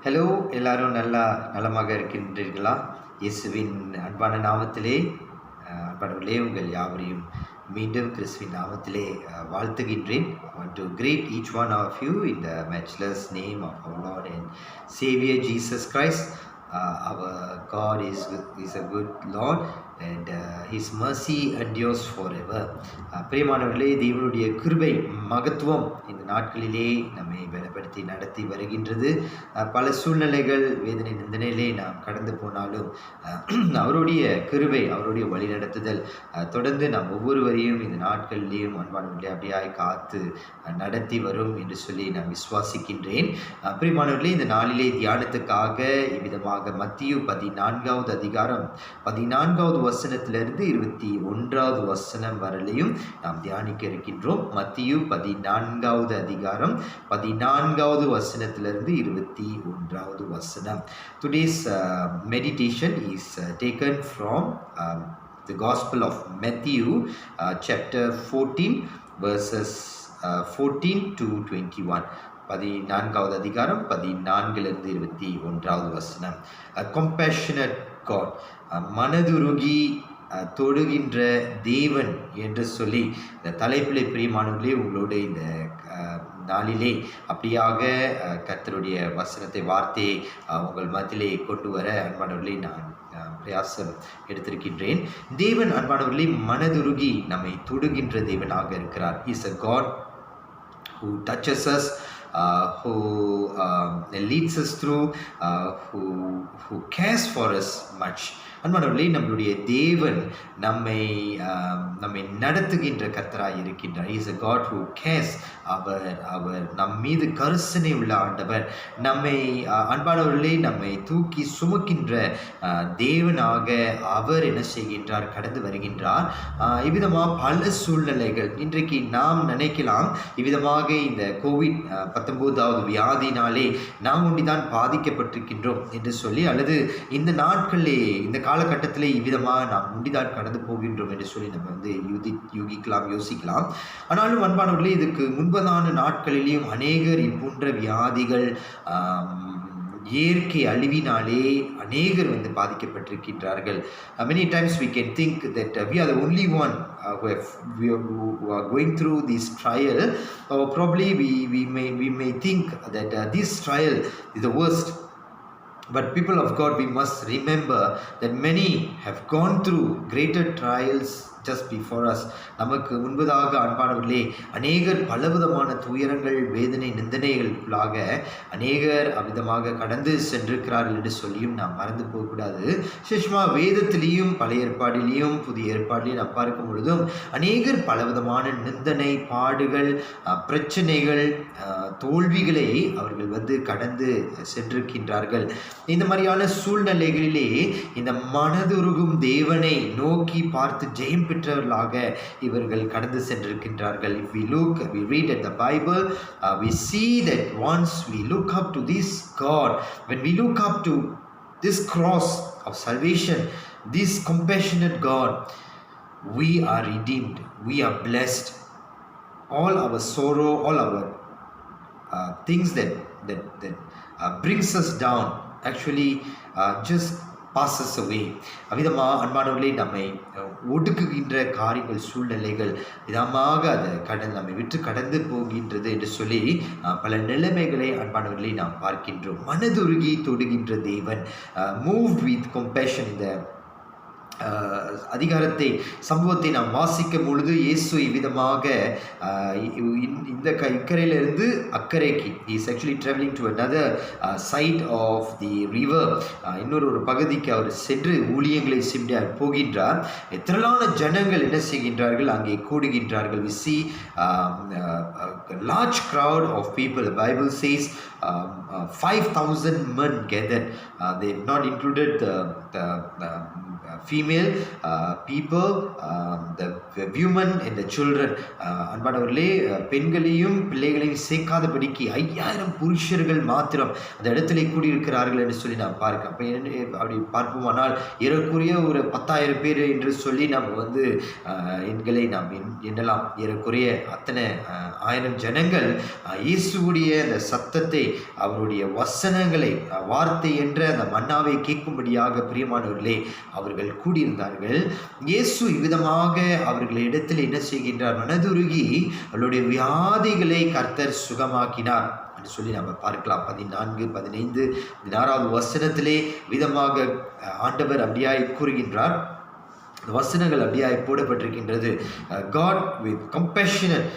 Hello, எல்லாரும் நலமாக இருக்கின்றீர்களா? இயேசுவின் அன்பான நாமத்திலே அன்பானவர்களே, உங்கள் யாவரையும் மீண்டும் கிறிஸ்துவின் நாமத்திலே வாழ்த்துகின்றேன். I want to greet each one of you in the matchless name of our Lord and Savior Jesus Christ. Our God is a good Lord and His mercy endures forever. பிரியமானவர்களே, தேவனுடைய கிருபை மகத்துவம் இந்த நாட்களிலே நம்மை பலப்படுத்தி நடத்தி வருகின்றது. பல சூழ்நிலைகள், வேதனை நிந்தனையிலே நாம் கடந்து போனாலும் அவருடைய கிருபை, அவருடைய வழிநடத்துதல் தொடர்ந்து நாம் ஒவ்வொருவரையும் இந்த நாட்களிலேயும் அன்பானவர்களே அப்படியாய் காத்து நடத்தி வரும் என்று சொல்லி நான் விசுவாசிக்கின்றேன். பிரியமானவர்களே, இந்த நாளிலே தியானத்துக்காக இவ்விதமாக மத்திய 14வது அதிகாரம் 14வது வசனத்திலிருந்து 21வது வசனம் வரலையும் நாம் தியானிக்க இருக்கின்றோம். மத்திய 14வது அதிகாரம் 14வது வசனத்திலிருந்து 21வது வசனம். Today's meditation is taken from the Gospel of Matthew, chapter 14, verses 14 to 21. 14வது அதிகாரம் 14லிருந்து 21வது வசனம். கம்பேஷனட் காட், மனதுருகி தொடுகின்ற தேவன் என்று சொல்லி இந்த தலைப்பிலே பிரியமானவர்களே உங்களோட இந்த நாளிலே அப்படியாக கர்த்தருடைய வசனத்தை, வார்த்தையை உங்கள் மத்தியிலே கொண்டு வர அன்பானவர்களே நான் பிரயாசம் எடுத்திருக்கின்றேன். தேவன் அன்பானவர்களே மனதுருகி நம்மை தொடுகின்ற தேவனாக இருக்கிறார். Is a God who touches us, who leads us through, who cares for us much. அன்பானவர்களே, நம்மளுடைய தேவன் நம்மை நடத்துகின்ற கர்த்தராய் இருக்கின்றார். Is a God who cares. அவர் நம் மீது கரிசனை உள்ள ஆண்டவர். நம்மை அன்பானவர்களே நம்மை தூக்கி சுமக்கின்ற தேவனாக அவர் என்ன செய்கின்றார், கடந்து வருகின்றார். இவ்விதமாக பல சூழ்நிலைகள் இன்றைக்கு நாம் நினைக்கலாம், இவ்விதமாக இந்த COVID-19 வியாதினாலே நாம் ஒன்றிதான் பாதிக்கப்பட்டிருக்கின்றோம் என்று சொல்லி, அல்லது இந்த நாட்களிலே இந்த காலகட்டத்திலே இவ்விதமாக நாம் ஒன்றிதான் கடந்து போகின்றோம் என்று சொல்லி நம்ம யோசிக்கலாம். ஆனாலும் அன்பானவர்களே, இதுக்கு முன்பதான நாட்களிலேயும் அநேகர் இப்போன்ற வியாதிகள், இயற்கை அழிவினாலே அநேகர் பாதிக்கப்பட்டிருக்கின்றார்கள். Many times we can think that we are the only one who are going through this trial, or probably we may think that this trial is the worst. But people of God, we must remember that many have gone through greater trials just before us. நமக்கு முன்பதாக அன்பானவர்களே அநேகர் பலவிதமான துயரங்கள், வேதனை, நிந்தனைகளுக்குள்ளாக அநேகர் அவ்விதமாக கடந்து சென்றிருக்கிறார்கள் என்று சொல்லியும் நாம் மறந்து போகக்கூடாது. விசேஷமாக வேதத்திலையும் பழைய ஏற்பாடிலையும் புதிய ஏற்பாடிலையும் நாம் பார்க்கும் பொழுதும் அநேகர் பலவிதமான நிந்தனை, பாடுகள், பிரச்சனைகள், தோல்விகளை அவர்கள் கடந்து சென்றிருக்கின்றார்கள். இந்த மாதிரியான சூழ்நிலைகளிலே இந்த மனதுருகும் தேவனை நோக்கி பார்த்து ஜெயம் பெற்றவர்களாக இவர்கள் கடந்து சென்றிருக்கின்றார்கள். If we read at the Bible, we see that once we look up to this God, when we look up to this cross of salvation, this compassionate God, we are redeemed, we are blessed. All our sorrow, all our things that brings us down actually just passes away. அவ்விதமாக அன்பானவர்களே நம்மை ஒடுக்குகின்ற காரியங்கள், சூழ்நிலைகள் விதமாக அதை நம்மை விட்டு கடந்து போகின்றது என்று சொல்லி பல நிலைமைகளை அன்பானவர்களை நாம் பார்க்கின்றோம். மனதுருகி தொடுகின்ற தேவன், மூவ் வித் கம்பேஷன். இந்த சம்பவத்தை நாம் வாசிக்கும் பொழுது இயேசு இவ்விதமாக இந்த இக்கரையிலிருந்து அக்கறைக்கு is actually travelling to another side of the river, இன்னொரு பகுதிக்கு அவர் சென்று ஊழியங்களை செய்ய போகின்றார். திரளான ஜனங்கள் என்ன செய்கின்றார்கள், அங்கே கூடுகின்றார்கள். we see a large crowd of people. The Bible says 5,000 men gathered. They have not included the female people, the women and the children. அன்பானவர்களே, பெண்களையும் பிள்ளைகளையும் சேர்க்காதபடிக்கு 5000 புருஷர்கள் மாத்திரம் அந்த இடத்துல கூடியிருக்கிறார்கள் என்று சொல்லி நாம் பார்க்க. அப்போ அப்படி பார்ப்போமானால் ஏறக்குறைய ஒரு 10,000 பேர் என்று சொல்லி நம்ம வந்து எண்களை நாம் எண்ணலாம். ஏறக்குறைய அத்தனை 1000 ஜனங்கள் இயேசுவுடைய அந்த சத்தத்தை, அவருடைய வசனங்களை, வார்த்தை என்ற அந்த மன்னாவை கேட்கும்படியாக பிரியமானவர்களே அவர்கள் கூடியிருந்தார்கள். இயேசு இவ்விதமாக அவர்களிடத்தில் என்ன செய்கின்றார்? மனதுருகி அவருடைய வியாதிகளை கர்த்தர் சுகமாக்கினார் என்று சொல்லி நம்ம பார்க்கலாம். 14, 15, 16வது வசனத்திலே விதமாக ஆண்டவர் அப்படியாய் கூறுகின்றார். வசனங்கள் அப்படியாய் போடப்பட்டிருக்கின்றது. God with compassionate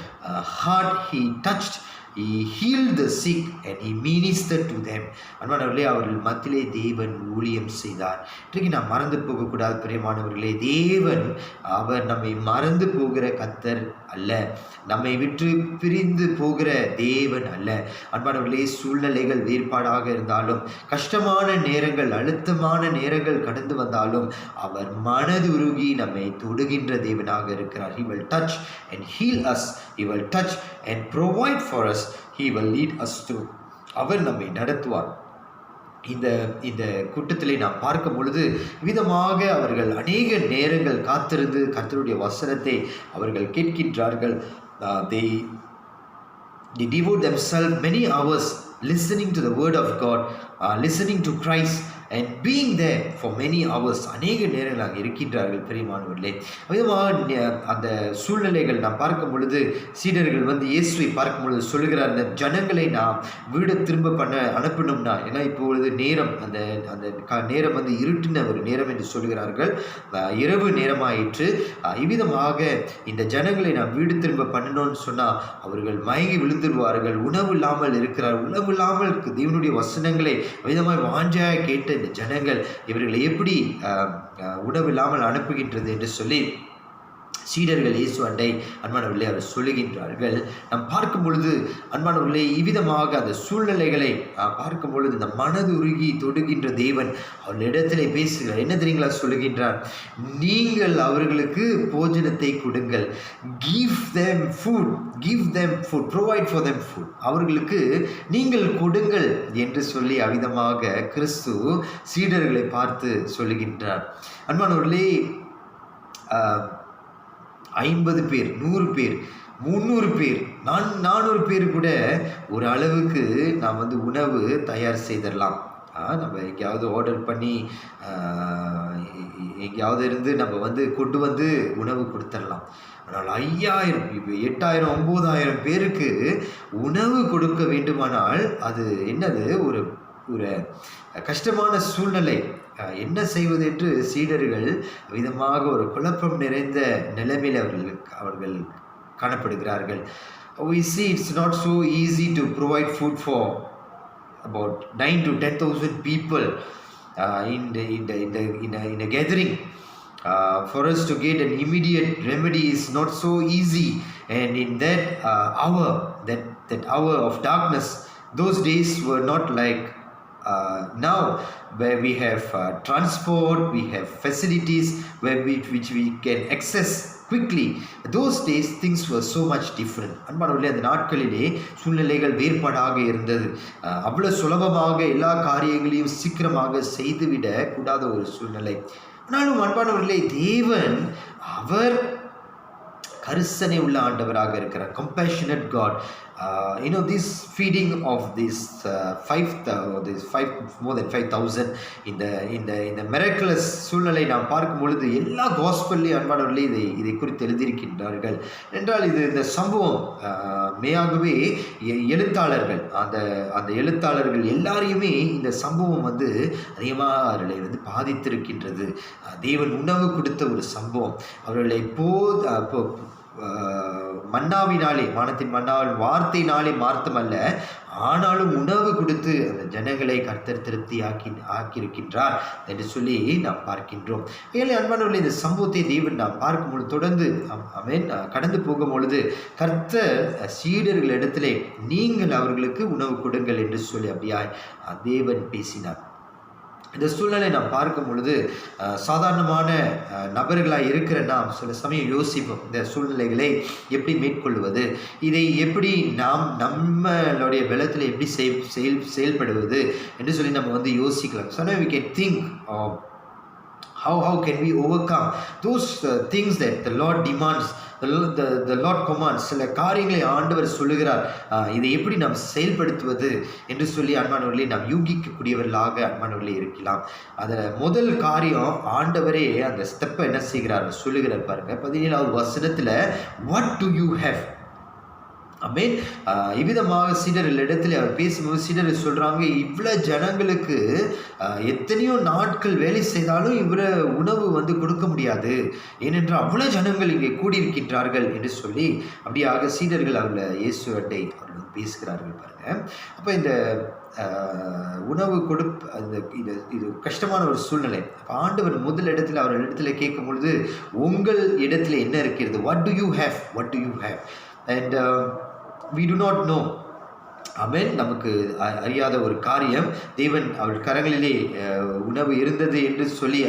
heart he touched, he healed the sick and he ministered to them. அன்பானவர்களே, அவர்கள் மத்தியிலே தேவன் ஊழியம் செய்தார். இன்றைக்கு நாம் மறந்து போகக்கூடாது பிரியமானவர்களே. தேவன் அவர் நம்மை மறந்து போகிற கர்த்தர் அல்ல, நம்மை விட்டு பிரிந்து போகிற தேவன் அல்ல. அன்பானவர்களே, சூழ்நிலைகள் வேறுபாடாக இருந்தாலும், கஷ்டமான நேரங்கள், அழுத்தமான நேரங்கள் கடந்து வந்தாலும் அவர் மனதுருகி நம்மை தொடுகின்ற தேவனாக இருக்கிறார். He will touch and heal us. He will touch and provide for us. He will lead us through. அவர் நம்மை நடத்துவார். இந்த கூட்டத்திலே நாம் பார்க்கும் பொழுது விதமாக அவர்கள் அநேக நேரங்கள் காத்திருந்து கர்த்தருடைய வசனத்தை அவர்கள் கேட்கின்றார்கள். They devote themselves many hours listening to the word of God, listening to Christ and being there for many hours. அநேக நேரங்கள் அங்கே இருக்கின்றார்கள் பிரியமானவர்களே. விதமாக அந்த சூழ்நிலைகள் நாம் பார்க்கும் பொழுது சீடர்கள் வந்து இயேசுவை பார்க்கும் பொழுது சொல்லுகிறார், அந்த ஜனங்களை நாம் வீடு திரும்ப அனுப்பணும்னா, ஏன்னா இப்பொழுது நேரம் அந்த நேரம் வந்து இருட்டின ஒரு நேரம் என்று சொல்லுகிறார்கள். இரவு நேரமாயிற்று. இவ்விதமாக இந்த ஜனங்களை நாம் வீடு திரும்ப பண்ணணும்னு சொன்னால் அவர்கள் மயங்கி விழுந்துருவார்கள். உணவு இல்லாமல் இருக்கிறார். உணவு இல்லாமல் தேவனுடைய வசனங்களை விதமாக வாஞ்சாக கேட்ட இந்த ஜனங்கள் இவர்களை எப்படி உணவில்லாமல் அனுப்புகின்றது என்று சொல்லி சீடர்கள் இயேசு அண்டை அன்பானவர்களே அவர் சொல்லுகின்றார்கள். நாம் பார்க்கும் பொழுது அன்பானவர்களே இவ்விதமாக அந்த சூழ்நிலைகளை பார்க்கும் பொழுது இந்த மனது உருகி தொடுகின்ற தேவன் அவர்களிடத்திலே பேசுகிறார். என்ன தெரியுங்களா சொல்லுகின்றார்? நீங்கள் அவர்களுக்கு போஜனத்தை கொடுங்கள். give them food, provide for them food. அவர்களுக்கு நீங்கள் கொடுங்கள் என்று சொல்லி அவ்விதமாக கிறிஸ்து சீடர்களை பார்த்து சொல்லுகின்றார். அன்பானவர்களே, 50 பேர், 100 பேர், 300 பேர், 400 பேர் கூட ஒரு அளவுக்கு நாம் வந்து உணவு தயார் செய்திடலாம். நம்ம எங்கேயாவது ஆர்டர் பண்ணி எங்கேயாவது இருந்து நம்ம வந்து கொண்டு வந்து உணவு கொடுத்துடலாம். ஆனால் 5000, 8000, 9000 பேருக்கு உணவு கொடுக்க வேண்டுமானால் அது என்னது ஒரு ஒரு கஷ்டமான சூழ்நிலை. என்ன செய்வது என்று சீடர்கள் விதமாக ஒரு குழப்பம் நிறைந்த நிலைமையில் அவர்கள் காணப்படுகிறார்கள். We see it's not so easy to provide food for about 9,000 to 10,000 people in a gathering. For us to get an immediate remedy is not so easy, and in that hour, that hour of darkness, those days were not like now, where we have transport, we have facilities which we can access quickly. Those days things were so much different. அன்பானவர்களே, அந்த நாட்களிலே சூழ்நிலைகள் வேறுபாடாக இருந்தது. அவ்வளவு சுலபமாக எல்லா காரியங்களையும் சீக்கிரமாக செய்துவிட கூடாத ஒரு சூழ்நிலை. ஆனாலும் அன்பானவர்களே, தேவன் அவர் கரிசனை உள்ள ஆண்டவராக இருக்கிறார். compassionate God. This feeding of this more than 5,000 இந்த miraculous சூழ்நிலை நாம் பார்க்கும் பொழுது எல்லா காஸ்பல்லையும் அன்பானவர்களே இதை குறித்து எழுதியிருக்கின்றார்கள். என்றால் இந்த சம்பவம் மெய்யாகவே எழுத்தாளர்கள் அந்த எழுத்தாளர்கள் எல்லாரையுமே இந்த சம்பவம் வந்து அதிகமாக அவர்களை வந்து பாதித்திருக்கின்றது. தேவன் உணவு கொடுத்த ஒரு சம்பவம். அவர்களை மன்னாவினாலே, வானத்தின் மன்னாவின் வார்த்தையினாலே மார்த்தமல்ல, ஆனாலும் உணவு கொடுத்து அந்த ஜனங்களை கர்த்தர் திருப்தி ஆக்கியிருக்கின்றார் என்று சொல்லி நாம் பார்க்கின்றோம். ஏழை அன்பானவர்களே, இந்த சம்பவத்தை தேவன் நாம் பார்க்கும் பொழுது தொடர்ந்து கடந்து போகும் பொழுது கர்த்தர் சீடர்களிடத்திலே நீங்கள் அவர்களுக்கு உணவு கொடுங்கள் என்று சொல்லி அப்படியாய் தேவன் பேசினார். இந்த சூழ்நிலை நாம் பார்க்கும் பொழுது சாதாரணமான நபர்களாக இருக்கிற நாம் சில சமயம் யோசிப்போம், இந்த சூழ்நிலைகளை எப்படி மேற்கொள்வது, இதை எப்படி நாம் நம்மளுடைய பலத்தில் எப்படி செயல்படுவது என்று சொல்லி நம்ம வந்து யோசிக்கலாம். So we can think of how can we overcome those things that the Lord demands, the Lord commands. சில காரியங்களை ஆண்டவர் சொல்லுகிறார், இதை எப்படி நாம் செயல்படுத்துவது என்று சொல்லி அன்பானவர்களே நாம் யூகிக்கக்கூடியவர்களாக அன்பானவர்களே இருக்கலாம். அதில் முதல் காரியம், ஆண்டவரே அந்த ஸ்டெப்பை என்ன செய்கிறார் சொல்லுகிறார் பாருங்க. 17வது வசனத்தில் what do you have. ஆமென். இவ்விதமாக சீடர்கள் இடத்துல அவர் பேசும்போது சீடர்கள் சொல்றாங்க, இவ்வளோ ஜனங்களுக்கு எத்தனையோ நாட்கள் வேலை செய்தாலும் இவ்வளோ உணவு வந்து கொடுக்க முடியாது, ஏனென்றால் அவ்வளோ ஜனங்கள் இங்கே கூடியிருக்கின்றார்கள் என்று சொல்லி அப்படியாக சீடர்கள் அவர்களை இயேசுவட்டை அவர்கள் பேசுகிறார்கள் பாருங்க. அப்போ இந்த உணவு அந்த இது கஷ்டமான ஒரு சூழ்நிலை. அப்போ ஆண்டவர் முதல் இடத்துல அவர் இடத்துல கேட்கும் பொழுது, உங்கள் இடத்துல என்ன இருக்கிறது, what to you have. And we do not know. ஆமென். நமக்கு அறியாத ஒரு காரியம், தேவன் அவர் கரங்களிலே உணவு இருந்தது என்று சொல்லி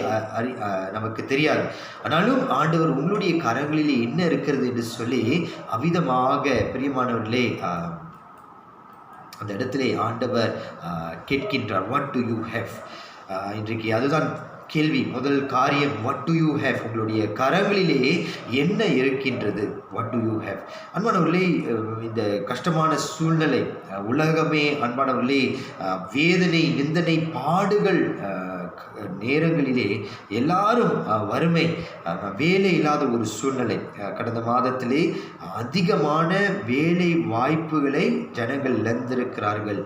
நமக்கு தெரியாது. ஆனாலும் ஆண்டவர் உங்களுடைய கரங்களிலே என்ன இருக்கிறது என்று சொல்லி அவிதமாக பிரியமானவர்களே அந்த இடத்திலே ஆண்டவர் கேட்கின்றார், வாட் டு யூ ஹேவ். இன்றைக்கு அதுதான் கேள்வி. முதல் காரியம், வாட் டு யூ ஹேவ். உங்களுடைய கரங்களிலே என்ன இருக்கின்றது, வாட் டு யூ ஹேவ். அன்பானவர்களே, இந்த கஷ்டமான சூழ்நிலை, உலகமே அன்பானவர்களே வேதனை, நிந்தனை, பாடுகள் நேரங்களிலே எல்லாரும் வறுமை, வேலை இல்லாத ஒரு சூழ்நிலை. கடந்த மாதத்திலே அதிகமான வேலை வாய்ப்புகளை ஜனங்கள் இழந்திருக்கிறார்கள்.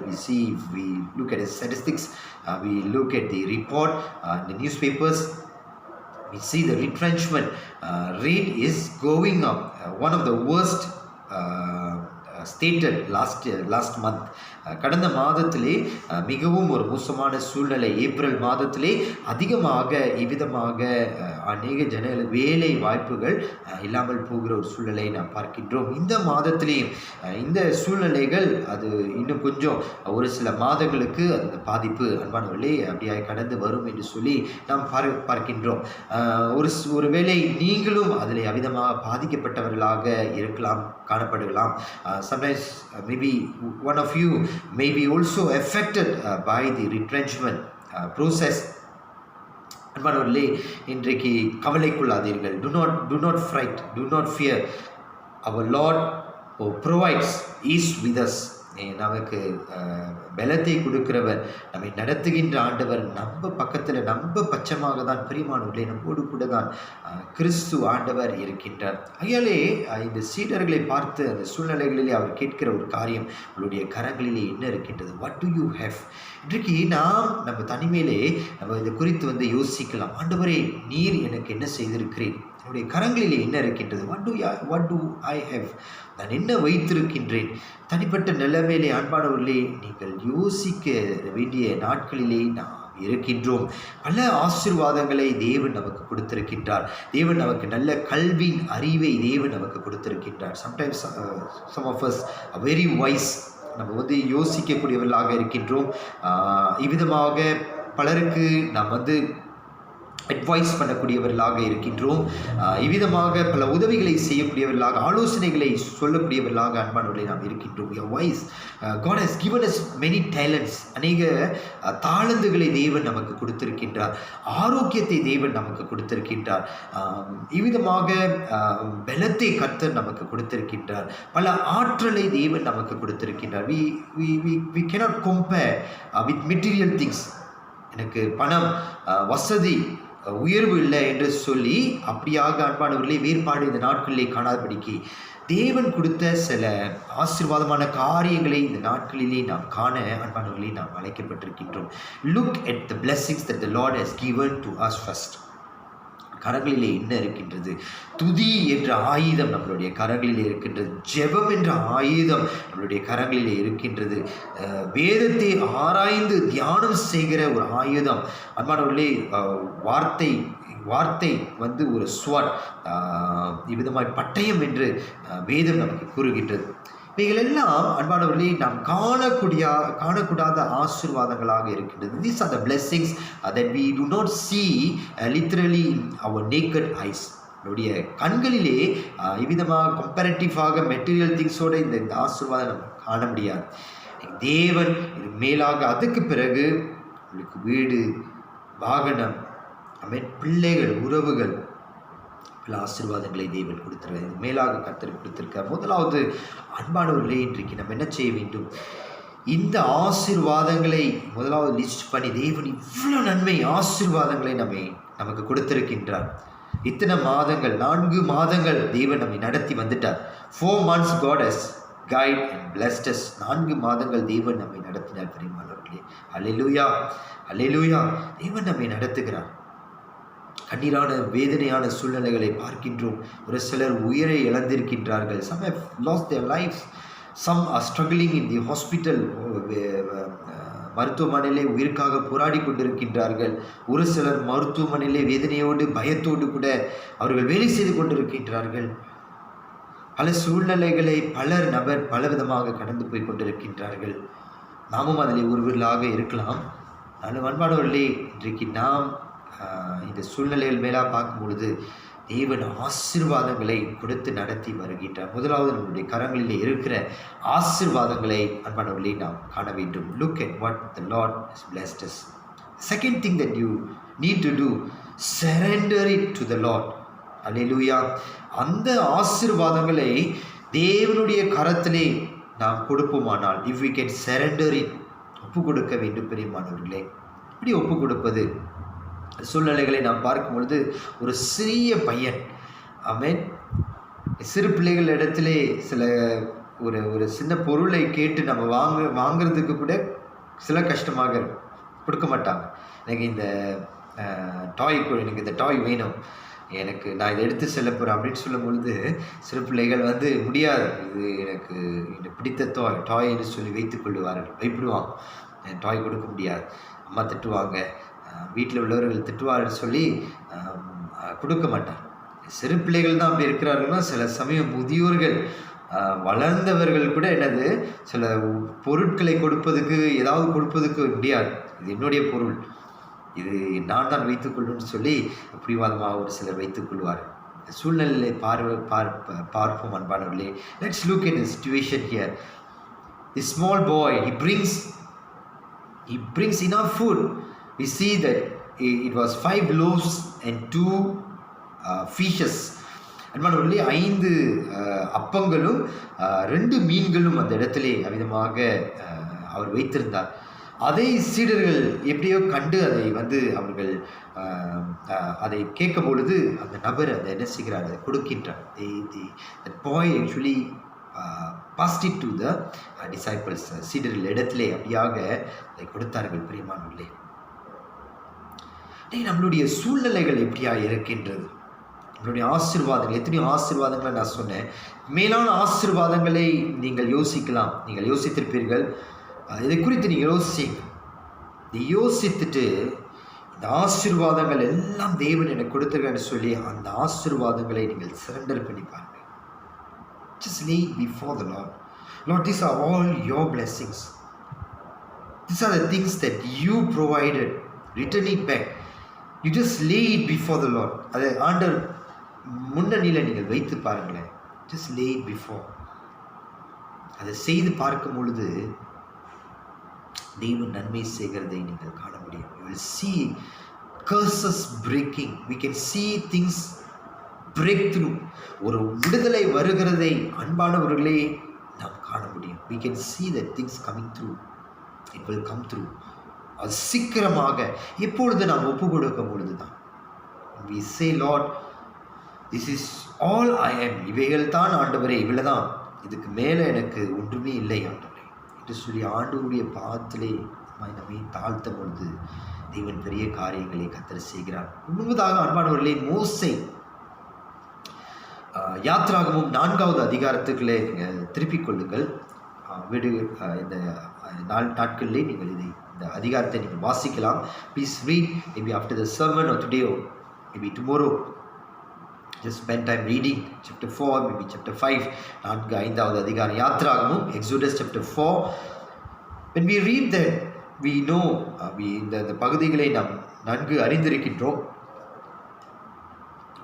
we look at the statistics, we look at the report in the newspapers, we see the retrenchment rate is going up. One of the worst stated last month. கடந்த மாதத்திலே மிகவும் ஒரு மோசமான சூழ்நிலை. ஏப்ரல் மாதத்திலே அதிகமாக இவ்விதமாக அநேக ஜனங்களுக்கு வேலை வாய்ப்புகள் இல்லாமல் போகிற ஒரு சூழ்நிலை நாம் பார்க்கின்றோம். இந்த மாதத்திலேயும் இந்த சூழ்நிலைகள் அது இன்னும் கொஞ்சம் ஒரு சில மாதங்களுக்கு அந்த பாதிப்பு அன்பானவர்களே அப்படியாக கடந்து வரும் என்று சொல்லி நாம் பார்க்கின்றோம். ஒருவேளை நீங்களும் அதில் அவிதமாக பாதிக்கப்பட்டவர்களாக இருக்கலாம், காணப்படலாம். Sometimes maybe one of you may be also affected by the retrenchment process. அன்பானவர்களே, இன்றைக்கு கவலைக்குள்ளாதீர்கள். do not fright, do not fear. Our Lord who provides is with us. நமக்கு பலத்தை கொடுக்கிறவர், நம்மை நடத்துகின்ற ஆண்டவர் நம்ம பக்கத்தில் நம்ம பட்சமாக தான் பிரியமானவர்களே நம்மோடு கூட தான் கிறிஸ்து ஆண்டவர் இருக்கின்றார். ஆகையாலே இந்த சீடர்களை பார்த்து அந்த சூழ்நிலைகளிலே அவர் கேட்கிற ஒரு காரியம், உங்களுடைய கரங்களிலே என்ன இருக்கின்றது, வாட் டு யூ ஹேவ். இன்றைக்கு நாம் நம்ம தனிமையிலே நம்ம இதை குறித்து வந்து யோசிக்கலாம். ஆண்டவரே, நீர் எனக்கு என்ன செய்திருக்கிறேன், என்னுடைய கரங்களிலே என்ன இருக்கின்றது, வாட் டு ஐ ஹேவ், நான் என்ன வைத்திருக்கின்றேன். தனிப்பட்ட நிலைமையிலே அன்பானவர்களே நீங்கள் யோசிக்க வேண்டிய நாட்களிலே நாம் இருக்கின்றோம். பல ஆசீர்வாதங்களை தேவன் நமக்கு கொடுத்திருக்கின்றார். தேவன் நமக்கு நல்ல கல்வியின் அறிவை தேவன் நமக்கு கொடுத்திருக்கின்றார். Sometimes some of us are very wise. நம்ம வந்து யோசிக்கக்கூடியவர்களாக இருக்கின்றோம். இவ்விதமாக பலருக்கு நாம் வந்து அட்வைஸ் பண்ணக்கூடியவர்களாக இருக்கின்றோம். இவ்விதமாக பல உதவிகளை செய்யக்கூடியவர்களாக, ஆலோசனைகளை சொல்லக்கூடியவர்களாக அன்பானவர்களை நாம் இருக்கின்றோம். We are wise. God has given us many talents. அநேக தாளந்துகளை தேவன் நமக்கு கொடுத்திருக்கின்றார். ஆரோக்கியத்தை தேவன் நமக்கு கொடுத்திருக்கின்றார். இவ்விதமாக பலத்தை கர்த்தர் நமக்கு கொடுத்திருக்கின்றார். பல ஆற்றலை தேவன் நமக்கு கொடுத்திருக்கின்றார். we cannot compare with material things. எனக்கு பணம், வசதி, உயர்வு இல்லை என்று சொல்லி அப்படியாக அன்பானவர்களே வேறுபாடு இந்த நாட்களிலே காணாதபடிக்கு தேவன் கொடுத்த சில ஆசீர்வாதமான காரியங்களை இந்த நாட்களிலே நாம் காண அன்பானவர்களே நாம் அழைக்கப்பட்டிருக்கின்றோம். Look at the blessings that the Lord has given to us first. கரங்களிலே என்ன இருக்கின்றது? துதி என்ற ஆயுதம் நம்மளுடைய கரங்களிலே இருக்கின்றது. ஜெபம் என்ற ஆயுதம் நம்மளுடைய கரங்களிலே இருக்கின்றது. வேதத்தை ஆராய்ந்து தியானம் செய்கிற ஒரு ஆயுதம். அன்பானவர்களே, வார்த்தை வந்து ஒரு ஸ்வாட், இவ்விதமாய் பட்டயம் என்று வேதம் நமக்கு கூறுகின்றது. இவைகள் எல்லாம் அன்பானவர்களே நாம் காணக்கூடாத ஆசீர்வாதங்களாக இருக்கின்றது. These are the blessings that we do not see literally in our naked eyes. நம்முடைய கண்களிலே இவ்விதமாக கம்பேரிட்டிவாக மெட்டீரியல் திங்ஸோட இந்த ஆசீர்வாதம் நம்ம காண முடியாது. தேவன் இது மேலாக அதுக்கு பிறகு உங்களுக்கு வீடு, வாகனம், பிள்ளைகள், உறவுகள், பல ஆசீர்வாதங்களை தேவன் கொடுத்துருவார். இது மேலாக கர்த்தர் கொடுத்திருக்கார். முதலாவது அன்பானவர்களே, இன்றைக்கு நம்ம என்ன செய்ய வேண்டும்? இந்த ஆசீர்வாதங்களை முதலாவது லிஸ்ட் பண்ணி, தேவன் இவ்வளோ நன்மை ஆசீர்வாதங்களை நமக்கு கொடுத்திருக்கின்றார். இத்தனை மாதங்கள், 4 மாதங்கள் தேவன் நம்மை நடத்தி வந்துட்டார். 4 months God has guided and blessed us. 4 மாதங்கள் தேவன் நம்மை நடத்தினார். பிரியமானவர்களே, அல்லேலூயா, அல்லேலூயா. தேவன் நம்மை நடத்துகிறார். கண்ணீரான வேதனையான சூழ்நிலைகளை பார்க்கின்றோம். ஒரு சிலர் உயிரை இழந்திருக்கின்றார்கள். Some have lost their lives. Some are struggling in the hospital. மருத்துவமனையிலே உயிருக்காக போராடி கொண்டிருக்கின்றார்கள். ஒரு சிலர் மருத்துவமனையிலே வேதனையோடு, பயத்தோடு கூட அவர்கள் வேலை செய்து கொண்டிருக்கின்றார்கள். பல சூழ்நிலைகளை பலவிதமாக கடந்து போய் கொண்டிருக்கின்றார்கள். நாமும் அதில் ஒருவர்களாக இருக்கலாம். ஆனால் அன்பானவர்களே, இன்றைக்கு நாம் இந்த சூழ்நிலைகள் மேலாக பார்க்கும் பொழுது தேவன் ஆசீர்வாதங்களை கொடுத்து நடத்தி வருகின்றார். முதலாவது நம்முடைய கரங்களிலே இருக்கிற ஆசீர்வாதங்களை அன்பானவர்களே நாம் காண வேண்டும். Look at what the Lord has blessed us. Second thing that you need to do, surrender it to the Lord. அல்லேலூயா. அந்த ஆசீர்வாதங்களை தேவனுடைய கரத்திலே நாம் கொடுப்போமானால், if we can surrender it, ஒப்பு கொடுக்க வேண்டும். பிரியமானவர்களே, இப்படி ஒப்பு கொடுப்பது சூழ்நிலைகளை நாம் பார்க்கும் பொழுது, ஒரு சிறிய பையன், சிறு பிள்ளைகள் இடத்திலே ஒரு சின்ன பொருளை கேட்டு நம்ம வாங்கிறதுக்கு கூட சில கஷ்டமாக இருக்கும். கொடுக்க மாட்டாங்க. எனக்கு இந்த எனக்கு இந்த டாய் வேணும், நான் இதை எடுத்து செல்ல போகிறேன் அப்படின்னு சொல்லும் பொழுது சிறு பிள்ளைகள் முடியாது, இது எனக்கு பிடித்த டாய்ன்னு சொல்லி வைத்துக் கொள்ளுவார்கள். பயப்படுவாங்க, டாய் கொடுக்க முடியாது, அம்மா திட்டுவாங்க, வீட்டில் உள்ளவர்கள் திட்டுவார்னு சொல்லி கொடுக்க மாட்டார். சிறு பிள்ளைகள் தான் அப்படி இருக்கிறார்கள்னா, சில சமயம் முதியோர்கள், வளர்ந்தவர்கள் கூட சில பொருட்களை ஏதாவது கொடுப்பதுக்கு முடியாது. இது என்னுடைய பொருள், இது நான் தான் வைத்துக்கொள்ளுன்னு சொல்லி பிடிவாதமாக ஒரு சிலர் வைத்துக் கொள்வார். சூழ்நிலையை பார்ப்போம் அன்பானவர்களே. Let's look at the situation here. The small boy, he brings enough food. We see that it was 5 loaves and 2 fishes. அன்பானவர்களே, 5 அப்பங்களும் 2 மீன்களும் அந்த இடத்திலே அவ்விதமாக அவர் வைத்திருந்தார். அதை சீடர்கள் எப்படியோ கண்டு அதை அவர்கள் அதை கேட்கும் பொழுது அந்த நபர் அதை என்ன செய்கிறார், அதை கொடுக்கின்றார். That boy actually passed it to the disciples. சீடர்கள் இடத்திலே அப்படியாக அதை கொடுத்தார்கள். பிரியமானவர்களே, நம்மளுடைய சூழ்நிலைகள் எப்படியா இருக்கின்றது? நம்மளுடைய ஆசீர்வாதங்கள், எத்தனையோ ஆசீர்வாதங்களை நான் சொன்னேன். மேலான ஆசீர்வாதங்களை நீங்கள் யோசிக்கலாம், நீங்கள் யோசித்திருப்பீர்கள். இதை குறித்து நீங்கள் யோசித்துட்டு இந்த ஆசீர்வாதங்கள் எல்லாம் தேவன் எனக்கு கொடுத்துருக்கான்னு சொல்லி அந்த ஆசீர்வாதங்களை நீங்கள் சரண்டர் பண்ணி பாருங்க. Just lay before the Lord. Lord, these are all your blessings. These are the things that you provided. Return it back. You just lay it before the Lord. அதை ஆண்டவர் முன்னணியில் நீங்கள் வைத்து பாருங்களேன். Just lay it before. அதை செய்து பார்க்கும் பொழுது தேவன் நன்மை செய்கிறதை நீங்கள் காண முடியும். You will see curses breaking. We can see things break through. ஒரு விடுதலை வருகிறதை அன்பானவர்களே நாம் காண முடியும். We can see that things coming through. It will come through. அது சீக்கிரமாக எப்பொழுது நாம் ஒப்பு கொடுக்கும் பொழுது தான். We say, Lord, this is all I am. இவைகள் தான் ஆண்டவரே, இவ்வளவு தான், இதுக்கு மேலே எனக்கு ஒன்றுமே இல்லை ஆண்டவரே என்று சொல்லி ஆண்டவருடைய பாதத்திலே நம்மை தாழ்த்தும் பொழுது தேவன் பெரிய காரியங்களை கர்த்தர் செய்கிறார். முன்பதாக அன்பானவர்களே, மோசே யாத்ராகமும் 4வது அதிகாரத்துக்குள்ளே நீங்கள் திருப்பிக் கொள்ளுங்கள். இந்த நாட்களிலே நீங்கள் இந்த அதிகாரத்தை நீங்கள் வாசிக்கலாம். Please read, maybe after the sermon R today or maybe tomorrow. just spend time reading chapter 4, maybe chapter 5, 4-5வது அதிகாரம் யாத்ராகமம், Exodus chapter 4. When we read that, we know இந்த பகுதிகளை நாம் நன்கு அறிந்திருக்கின்றோம்.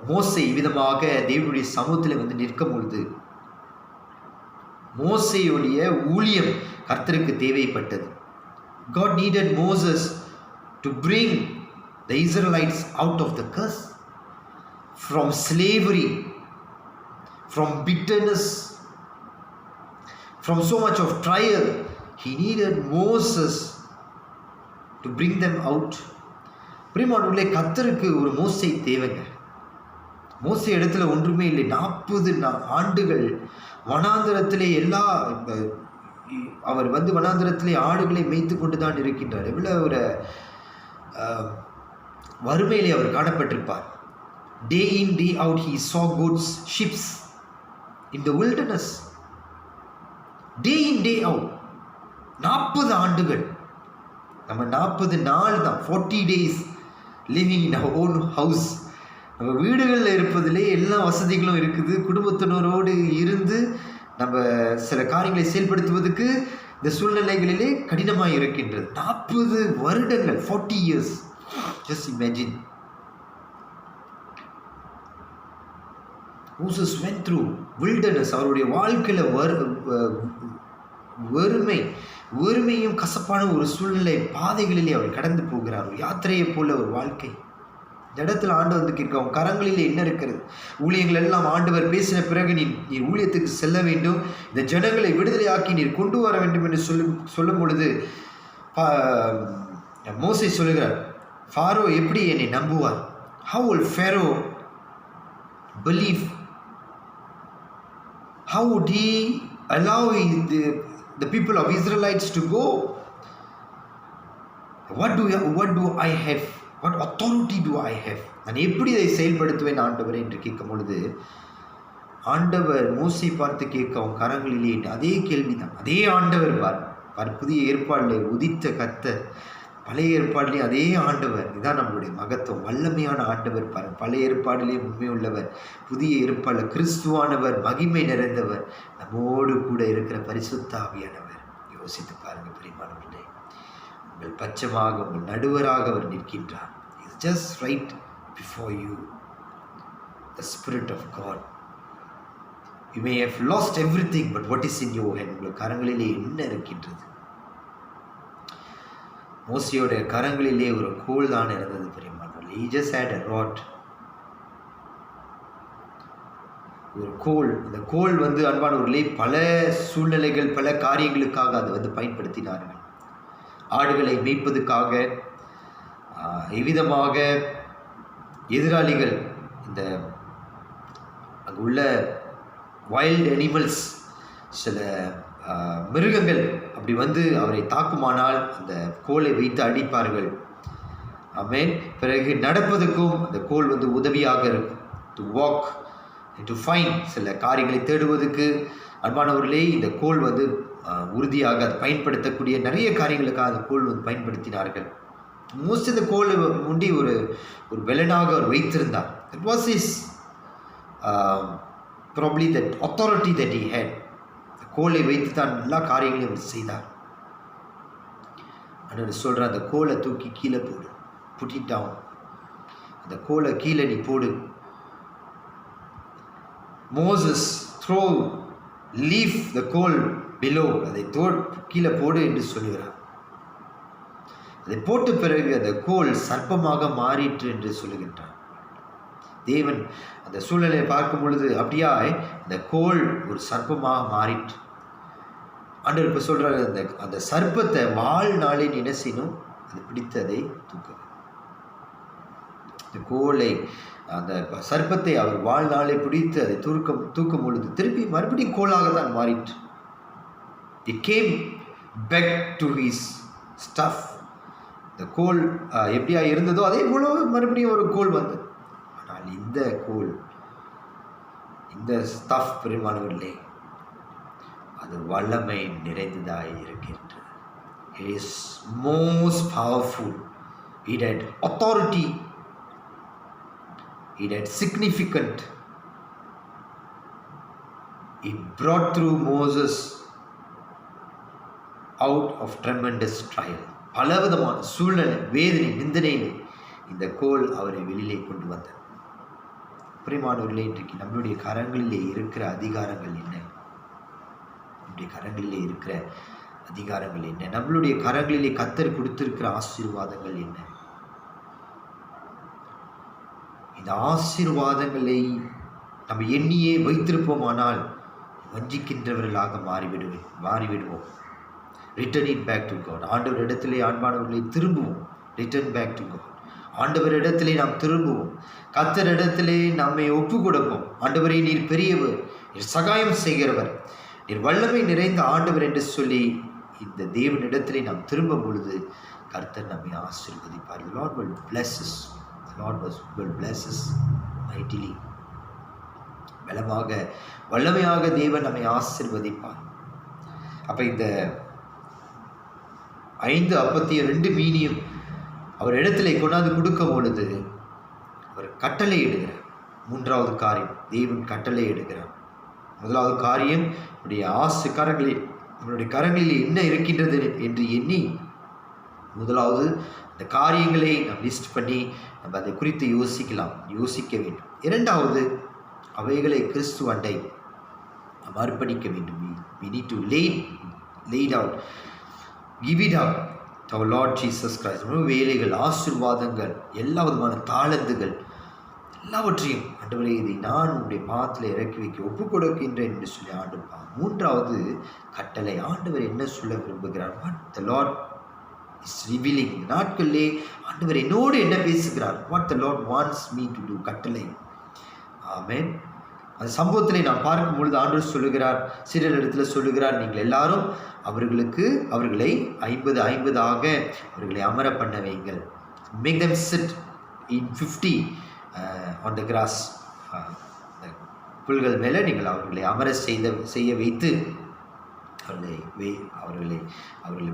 மோசே விதமாக தேவனுடைய சமூகத்தில் வந்து நிற்கும் பொழுது மோசேயுடைய ஊழியம் கர்த்தருக்கு தேவைப்பட்டது. God needed Moses to bring the Israelites out of the curse, from slavery, from bitterness, from so much of trial. He needed Moses to bring them out. பிரியமானவர்களே, கர்த்தருக்கு ஒரு மோசே தேவைங்க. மோசே இடத்துல ஒன்றுமே இல்லை. 40 ஆண்டுகள் வனாந்தரத்திலே அவர் வந்து வனாந்தரத்திலே ஆடுகளை மேய்த்து கொண்டு தான் இருக்கின்றார். எவ்வளோ ஒரு வறுமையிலே அவர் காணப்பட்டிருப்பார். Day in, day out he saw goats, sheep in the wilderness. Day in, day out. 40 ஆண்டுகள். நம்ம 40 நாள் தான், 40 days living in our own house. நம்ம வீடுகளில் இருப்பதிலே எல்லா வசதிகளும் இருக்குது. குடும்பத்தினரோடு இருந்து நம்ம சில காரியங்களை செயல்படுத்துவதற்கு இந்த சூழ்நிலைகளிலே கடினமாக இருக்கின்றது. 40 வருடங்கள், 40 years. Just imagine. Moses went through wilderness. அவருடைய வாழ்க்கையில் வறுமையும் கசப்பான ஒரு சூழ்நிலை பாதைகளிலே அவர் கடந்து போகிறார். ஒரு யாத்திரையை போல ஒரு வாழ்க்கை. இந்த இடத்துல ஆண்டவர் வந்து கேட்க, அவன் கரங்களிலே என்ன இருக்கிறது? ஊழியங்கள் எல்லாம் ஆண்டவர் பேசின பிறகு நீர் ஊழியத்துக்கு செல்ல வேண்டும், இந்த ஜனங்களை விடுதலையாக்கி நீர் கொண்டு வர வேண்டும் என்று சொல்லும் பொழுது மோசே சொல்லுகிறார், ஃபாரோ எப்படி என்னை நம்புவார்? How will Pharaoh believe? How would he allow the people of Israelites to go? What do I have? What authority do I have? நான் எப்படி இதை செயல்படுத்துவேன் ஆண்டவரே என்று கேட்கும் பொழுது ஆண்டவர் மோசை பார்த்து கேட்க, அவன் கரங்களிலே அதே கேள்விதான். அதே ஆண்டவர் பார் புதிய ஏற்பாடிலே உதித்த கர்த்தர், பழைய ஏற்பாடிலே அதே ஆண்டவர். இதுதான் நம்மளுடைய மகத்துவம். வல்லமையான ஆண்டவர் பாரு. பழைய ஏற்பாடிலே உண்மை உள்ளவர், புதிய ஏற்பாடில் கிறிஸ்துவானவர், மகிமை நிறைந்தவர், நம்மோடு கூட இருக்கிற பரிசுத்த ஆவியானவர். யோசித்து பாருங்க பிரியமானவர்களே, உங்கள் பட்சமாக, உங்கள் நடுவராக அவர் நிற்கின்றார். It's just right before you, the spirit of God. You may have lost everything, but what is in your hand? உங்கள் கரங்களிலே என்ன இருக்கின்றது? மோசையோட கரங்களிலே ஒரு கோல் தான் இருந்தது பிரியமானவர்களே. He just had a rod. ஒரு கோல். இந்த கோல் வந்து அன்பானவர்களே பல சூழ்நிலைகள், பல காரியங்களுக்காக அதை வந்து பயன்படுத்தினார்கள். ஆடுகளை மேய்ப்பதுக்காக, எவ்விதமாக எதிராளிகள், இந்த அங்கு உள்ள வைல்ட் அனிமல்ஸ், சில மிருகங்கள் அப்படி வந்து அவரை தாக்குமானால் அந்த கோலை வைத்து அடிப்பார்கள். ஆமென். பிறகு நடப்பதற்கும் அந்த கோல் வந்து உதவியாக இருக்கும். டு வாக், டு ஃபைண்ட், சில காரியங்களை தேடுவதற்கு அன்பானவர்களே இந்த கோல் வந்து உறுதியாக அதை பயன்படுத்தக்கூடிய நிறைய காரியங்களுக்காக அந்த கோல் வந்து பயன்படுத்தினார்கள். மோஸ்ட் இந்த கோல் முண்டி ஒரு வெலனாக அவர் வைத்திருந்தார். It was is probably that authority that he had. கோலை வைத்து தான் எல்லா காரியங்களையும் அவர் செய்தார். ஆனால் சொல்கிற அந்த கோலை தூக்கி கீழே போடு, புட் இட் டவுன். அந்த கோலை கீழே நீ போடு. மோசஸ் த்ரோ, லீவ் த கோல் பிலோ. அதை கீழே போடு என்று சொல்லுகிறார். அதை போட்ட பிறகு அந்த கோல் சர்ப்பமாக மாறிற்று என்று சொல்லுகின்றார். தேவன் அந்த சூழ்நிலையை பார்க்கும் பொழுது அப்படியா அந்த கோல் ஒரு சர்ப்பமாக மாறிற்று. ஆண்டவர் இப்போ சொல்கிறார், அந்த சர்ப்பத்தை வாழ்நாளே என்ன செய்யணும்? அது பிடித்து அதை தூக்கணும். இந்த கோலை, அந்த சர்ப்பத்தை அவர் வாழ்நாளை பிடித்து அதை தூக்கும் பொழுது திருப்பி மறுபடியும் கோலாக தான் மாறிற்று. It came back to his stuff. இந்த கோல் எப்படியா இருந்ததோ அதே போல மறுபடியும் ஒரு கோல் வந்தது. ஆனால் இந்த கோல், இந்த ஸ்டஃப் பெருமானவர்களே, அது வல்லமை நிறைந்ததாய் இருக்கின்றது. It is most powerful. It had authority. It had significant. He brought through Moses out of tremendous trial. பலவிதமான சூழ்நிலை, வேதனை, நிந்தனையிலே இந்த கோல் அவரை வெளியிலே கொண்டு வந்தார். பிரியமானவர்களே, இன்றைக்கு நம்மளுடைய கரங்களிலே இருக்கிற அதிகாரங்கள் என்ன? நம்முடைய கரங்களிலே இருக்கிற அதிகாரங்கள் என்ன? நம்மளுடைய கரங்களிலே கர்த்தர் கொடுத்திருக்கிற ஆசீர்வாதங்கள் என்ன? இந்த ஆசீர்வாதங்களை நம்ம எண்ணியே வைத்திருப்போமானால் வஞ்சிக்கின்றவர்களாக மாறிவிடுவோம். Return it back to God. ஆண்டவர் இடத்திலே அன்பானவர்களை திரும்புவோம். Return back to God. ஆண்டவர் இடத்திலே நாம் திரும்புவோம். கர்த்தர் இடத்திலே நம்மை ஒப்பு கொடுப்போம். ஆண்டவரே, நீர் பெரியவர், நீர் சகாயம் செய்கிறவர், நீர் வல்லமை நிறைந்த ஆண்டவர் என்று சொல்லி இந்த தேவனிடத்திலே நாம் திரும்பும் பொழுது கர்த்தர் நம்மை ஆசீர்வதிப்பார். The Lord will bless us. The Lord will bless us mightily. பலமாக வல்லமையாக தேவன் நம்மை ஆசீர்வதிப்பார். அப்போ இந்த 5 அப்பத்தையும் 2 மீனையும் அவர் இடத்துல கொண்டாந்து கொடுக்கும் பொழுது அவர் கட்டளை இடுகிறார். 3வது காரியம், தேவன் கட்டளை இடுகிறார். 1வது காரியம், நம்முடைய கரங்களில் என்ன இருக்கின்றது என்று எண்ணி 1வது இந்த காரியங்களை நாம் லிஸ்ட் பண்ணி நம்ம அதை குறித்து யோசிக்க வேண்டும். 2வது, அவைகளை கிறிஸ்து அண்டை நாம் அர்ப்பணிக்க வேண்டும். We need to lay it out, give it up to our Lord Jesus Christ. வேலைகள், ஆசீர்வாதங்கள், எல்லா விதமான தாளந்துகள் எல்லாவற்றையும் ஆண்டவரே, இதை நான் உங்களுடைய பாதத்தில் இறக்கி வைக்க ஒப்புக் கொடுக்கின்றேன் என்று சொல்லி ஆண்டவர். 3வது கட்டளை, ஆண்டவர் என்ன சொல்ல விரும்புகிறார்? What the Lord is revealing. இந்த நாட்களிலே ஆண்டவர் என்னோடு என்ன பேசுகிறார்? What the Lord wants me to do. கட்டளை. ஆமென். அந்த சம்பவத்திலே நாம் பார்க்கும் பொழுது ஆண்டவர் சொல்லுகிறார், சிலரிடத்தில் சொல்லுகிறார், நீங்கள் எல்லாரும் அவர்களை 50 அவர்களை அமர பண்ண வைங்கள். Make them sit in 50 on the grass. புல்கள் மேலே நீங்கள் அவர்களை அமர செய்ய வைத்து அவர்களை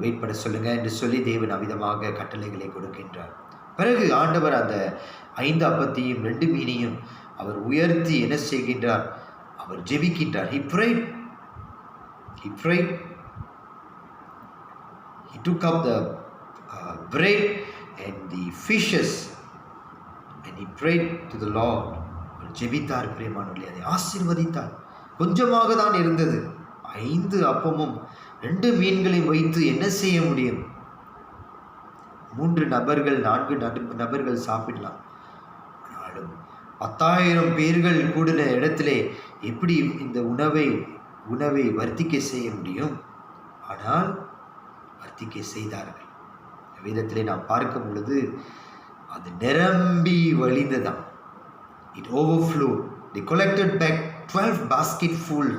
வெயிட் பண்ண சொல்லுங்க என்று சொல்லி தேவன் அவிதமாக கட்டளைகளை கொடுக்கின்றார். பிறகு ஆண்டவர் அந்த 5 அப்பத்தையும் 2 மீனையும் அவர் உயர்த்தி என்ன செய்கின்றார்? அவர் ஜெபிக்கின்றார். He prayed. He took up the bread and the fishes and he prayed to the Lord. அவர் ஜெபித்தார். பிரியமானவர்களே, அதை ஆசீர்வதித்தார். கொஞ்சமாக தான் இருந்தது. 5 அப்பமும் 2 மீன்களையும் வைத்து என்ன செய்ய முடியும்? 3 நபர்கள் 4 நபர்கள் சாப்பிடலாம். ஆனாலும் 10,000 பேர்கள் கூடின இடத்திலே எப்படி இந்த உணவை வர்த்திக்க செய்ய முடியும்? ஆனால் வர்த்திக்க செய்தார்கள். வேதத்திலே நாம் பார்க்கும் பொழுது அது நிரம்பி வழிந்ததாம். It overflowed. They collected back 12 baskets full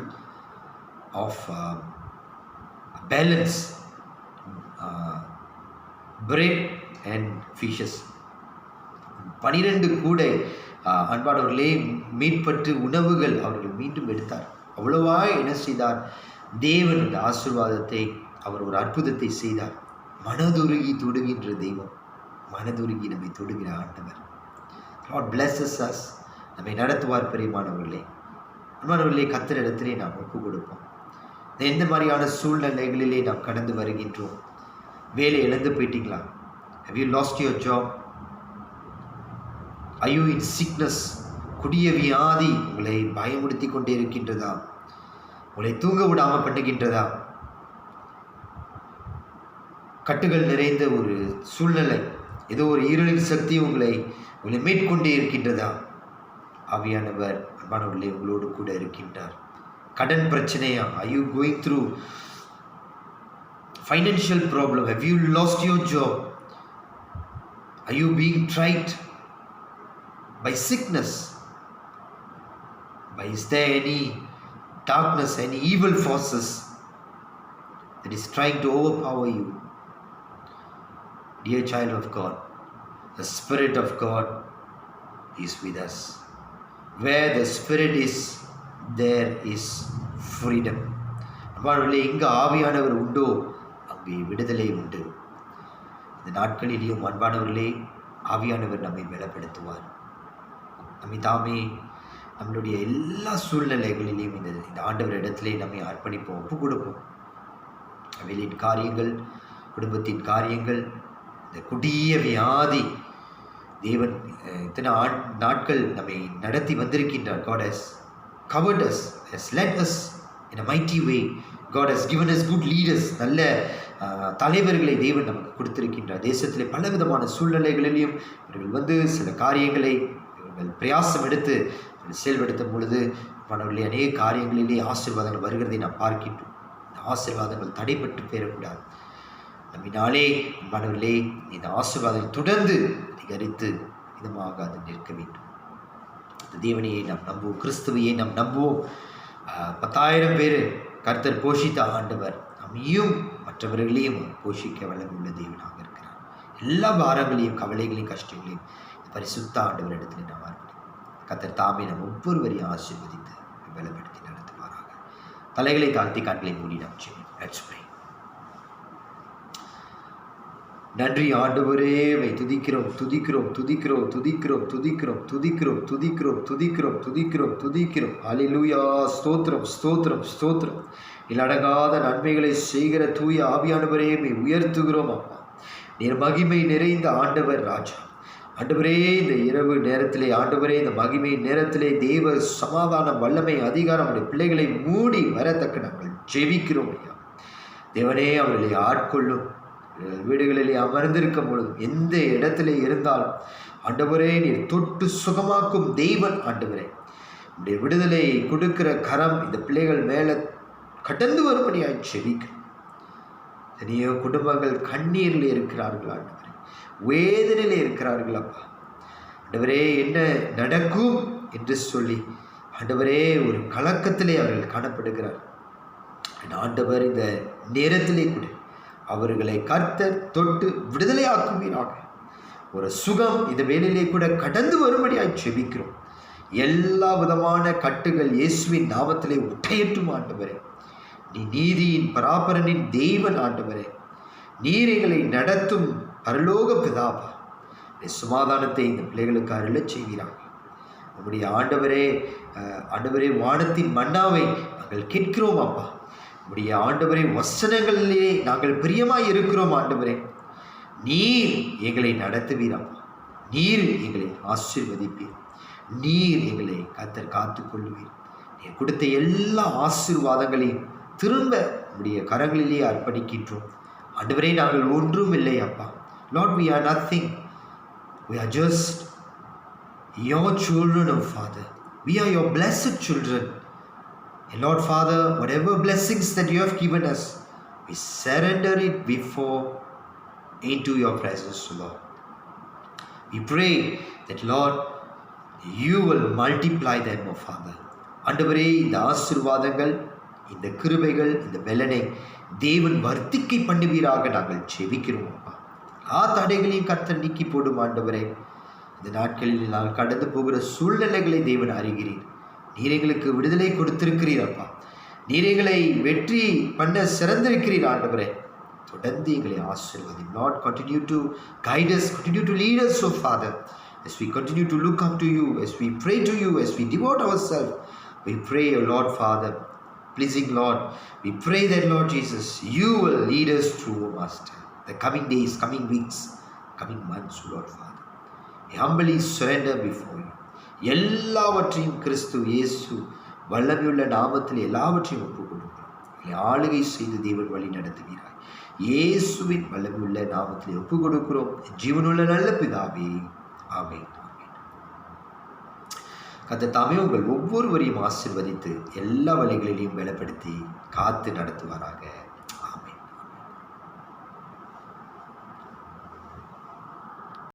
of balance bread and fishes. 12 கூடை அன்பானவர்களே மீட்பற்று உணவுகள் அவர்கள் மீண்டும் எடுத்தார். அவ்வளவா என்ன செய்தார்? தேவன் இந்த ஆசீர்வாதத்தை, அவர் ஒரு அற்புதத்தை செய்தார். மனதுருகி தொடுகின்ற தெய்வம், மனதுருகி நம்மை தொடுகிற ஆண்டவர். God blesses us. நம்மை நடத்துவார். பிரியமானவர்களே, அன்பானவர்களே, கர்த்தர் இடத்திலே நாம் ஒப்பு கொடுப்போம். எந்த மாதிரியான சூழ்நிலைகளிலே நாம் கடந்து வருகின்றோம்? வேலை இழந்து போயிட்டீங்களா? Have you lost your job? Are you in sickness? கொடிய வியாதி உங்களை பயமுறுத்தி கொண்டே இருக்கின்றதா? உங்களை தூங்க விடாமல் பண்ணுகின்றதா? கட்டுகள் நிறைந்த ஒரு சூழ்நிலை, ஏதோ ஒரு இருளின் சக்தி உங்களை மேற்கொண்டே இருக்கின்றதா? ஆவியானவர் அன்பானவர்களே உங்களோடு கூட இருக்கின்றார். கடன் பிரச்சனையா? Are you going through financial problem? Have you lost your job? Are you being tried by sickness? Is there any darkness, any evil forces that is trying to overpower you? Dear child of God, the Spirit of God is with us. Where the Spirit is, there is freedom. அன்பானவர்களே, எங்கு ஆவியானவர் உண்டோ அங்கே விடுதலை உண்டு. இந்த நாட்களிலேயும் அன்பானவர்களே, ஆவியானவர் நம்மை பலப்படுத்துவார். நம்மை தாமே நம்மளுடைய எல்லா சூழ்நிலைகளிலையும் இந்த ஆண்டவர் இடத்திலே நம்மை அர்ப்பணிப்போம், ஒப்பு கொடுப்போம். வெளியின் காரியங்கள், குடும்பத்தின் காரியங்கள், இந்த கொடிய வியாதி, தேவன் இத்தனை நாட்கள் நம்மை நடத்தி வந்திருக்கின்றார். God has covered us, has led us in a mighty way. God has given us good leaders. நல்ல தலைவர்களை தேவன் நமக்கு கொடுத்திருக்கின்றார். தேசத்திலே பலவிதமான சூழ்நிலைகளிலும் இவர்கள் சில காரியங்களை இவர்கள் பிரயாசம் எடுத்து செயல்படுத்தும் பொழுது மனவர்களே அநேக காரியங்களிலே ஆசீர்வாதங்கள் வருகிறதை நாம் பார்க்கின்றோம். இந்த ஆசீர்வாதங்கள் தடைப்பட்டு பெறக்கூடாது. நம்மினாலே மனவர்களே இந்த ஆசீர்வாதங்கள் தொடர்ந்து அதிகரித்து இதமாக அது நிற்க வேண்டும். இந்த தேவனையை நாம் நம்புவோம், கிறிஸ்துவையை நாம் நம்புவோம். 10,000 பேர் கர்த்தர் போஷித்த ஆண்டவர் நம்மையும் மற்றவர்களையும் போஷிக்க வல்லமையுள்ள தேவனாக இருக்கிறார். எல்லா பாரங்களையும், கவலைகளையும், கஷ்டங்களையும் பரிசுத்த ஆண்டவர் இடத்துல நாம் அர்ப்பணிப்போம். கர்த்தர் தாமே நம் ஒவ்வொருவரையும் ஆசீர்வதித்து பலப்படுத்தி நடத்துவாராக. தலைகளை தாழ்த்தி கண்களை மூடி நாம் செய்வோம். Let's pray. நன்றி ஆண்டவரே, துதிக்கிறோம் துதிக்கிறோம் துதிக்கிறோம் துதிக்கிறோம் துதிக்கிறோம் துதிக்கிறோம் துதிக்கிறோம் துதிக்கிறோம் துதிக்கிறோம் துதிக்கிறோம். அல்லேலூயா. ஸ்தோத்திரம் ஸ்தோத்திரம் ஸ்தோத்திரம். இலடங்காத நன்மைகளை செய்கிற தூய ஆவியானவரே உயர்த்துகிறோம் அப்பா. நீர் மகிமை நிறைந்த ஆண்டவர் ராஜா. ஆண்டவரே, இந்த இரவு நேரத்திலே ஆண்டவரே, இந்த மகிமை நேரத்திலே தேவ சமாதானம், வல்லமை, அதிகாரம் அவருடைய பிள்ளைகளை மூடி வரத்தக்க நாங்கள் ஜெபிக்கிறோம் ஐயா. தேவனே, அவர்களை ஆட்கொள்ளும். வீடுகளிலே அமர்ந்திருக்கும் பொழுது எந்த இடத்துல இருந்தாலும் ஆண்டவரே, நீர் தொட்டு சுகமாக்கும் தெய்வன் ஆண்டவரே. உடைய விடுதலை கொடுக்கிற கரம் இந்த பிள்ளைகள் மேலே கடந்து வரும்படியாய் ஜெபிக்கிறோம். தனியோ குடும்பங்கள் கண்ணீரில் இருக்கிறார்கள் ஆண்டவரே, வேதனையில் இருக்கிறார்கள் அப்பா. ஆண்டவரே, என்ன நடக்கும் என்று சொல்லி ஆண்டவரே ஒரு கலக்கத்திலே அவர்கள் காணப்படுகிறார். ஆண்டவர் இந்த நேரத்திலே கூட அவர்களை கர்த்தர் தொட்டு விடுதலையாக்குவீராக. ஒரு சுகம் இந்த வேலையிலே கூட கடந்து வரும்படியாய் ஜெபிக்கிறோம். எல்லா விதமான கட்டுகள் இயேசுவின் நாமத்திலே உடையட்டும் ஆண்டவரே. நீ நீதியின் பராபரனின் தேவன் ஆண்டவரே. நீர் எங்களை நடத்தும் பரலோக பிதாவா. சமாதானத்தை இந்த பிள்ளைகளுக்கு அருளச் செய்கிறாங்க. நம்முடைய ஆண்டவரே, ஆண்டவரே, வானத்தின் மன்னாவை நாங்கள் கேட்கிறோம் அப்பா. நம்முடைய ஆண்டவரே, வசனங்களிலே நாங்கள் பிரியமாய் இருக்கிறோம் ஆண்டவரே. நீர் எங்களை நடத்துவீராப்பா. நீர் எங்களை ஆசீர்வதிப்பீர். நீர் எங்களை கர்த்தர் காத்துக்கொள்வீர். நீர் கொடுத்த எல்லா ஆசீர்வாதங்களையும் திரும்ப நம்முடைய கரங்களிலே அர்ப்பணிக்கின்றோம் ஆண்டவரே. நாங்கள் ஒன்றும் இல்லை அப்பா. Lord, we are nothing. We are just your children, oh Father. We are your blessed children. And Lord Father, whatever blessings that you have given us, we surrender it before into your presence, Lord. We pray that, Lord, you will multiply them, oh Father. ஆண்டவரே, இந்த ஆசீர்வாதங்கள், இந்த கிருபைகள், இந்த பலனை தேவன் வர்த்திக்கை பண்ணுவீராக நாங்கள் ஜெபிக்கிறோம் அப்பா. தடைகளையும் கர்த்தர் நீக்கி போடும் ஆண்டவரே. இந்த நாட்களில் நாங்கள் கடந்து போகிற சூழ்நிலைகளை தேவன் அறிகிறீர். நீர் எங்களுக்கு விடுதலை கொடுத்திருக்கிறீர் அப்பா. நீர் எங்களை வெற்றி பண்ண சிறந்திருக்கிறீர் ஆண்டவரே. தொடர்ந்து எங்களை ஆசீர்வதி. Lord, continue to guide us, continue to lead us, oh Father, as we continue to look up to you, as we pray to you, as we devote ourselves. We pray, oh Lord Father, pleasing Lord, we pray that, Lord Jesus, you will lead us through, oh Master, the coming days, coming weeks, coming months, oh Lord Father. We humbly surrender before you. எல்லாவற்றையும் கிறிஸ்து இயேசு வல்லமையுள்ள நாமத்தில் எல்லாவற்றையும் ஒப்புக் கொடுக்கிறோம். ஆளுகை செய்து தேவன் வழி நடத்துகிறார். இயேசுவின் வல்லமையுள்ள நாமத்தில் ஒப்புக் கொடுக்கிறோம். ஜீவனுள்ள நல்ல பிதாவே, ஆமென். கர்த்தர் தாமே உங்கள் ஒவ்வொருவரையும் ஆசீர்வதித்து எல்லா வழிகளிலையும் பலப்படுத்தி காத்து நடத்துவாராக.